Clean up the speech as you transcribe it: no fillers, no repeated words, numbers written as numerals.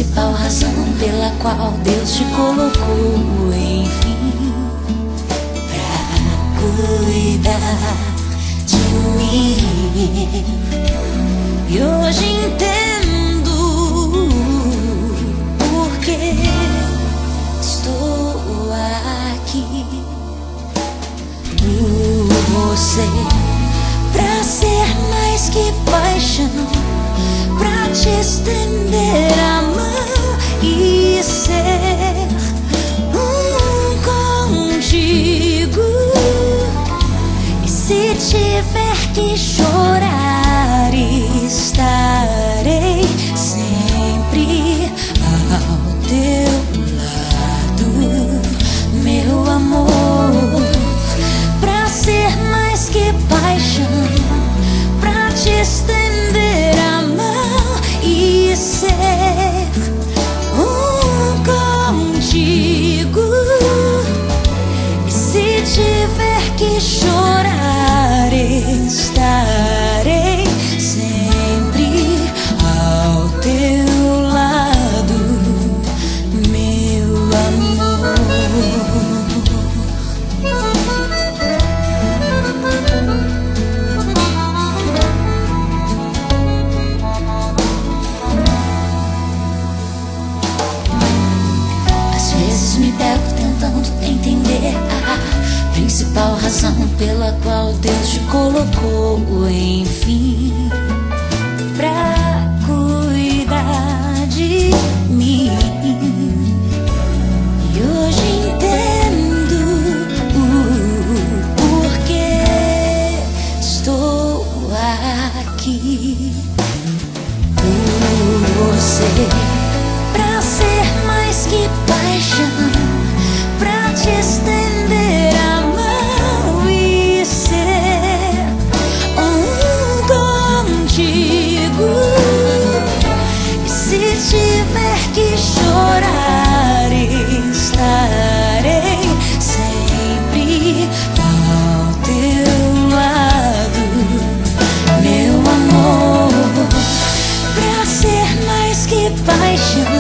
principal razão pela qual Deus te colocou, enfim, pra cuidar de mim. E hoje entendo porque estou aqui por você, pra ser mais que paixão, pra te estender a mão e ser contigo. E se tiver que chorar, estarei sempre ao teu lado, meu amor. Pra ser mais que paixão, pra te estender a mão e ser contigo. E se tiver que chorar, estarei sempre ao teu lado, meu amor. Às vezes me pego tentando entender a principal razão pela qual Deus te colocou, enfim, pra cuidar de mim. E hoje entendo o porquê estou aqui por você, pra ser mais que paixão, pra te estender a mão e ser contigo. E se tiver que chorar, estarei sempre ao teu lado, meu amor. Pra ser mais que paixão,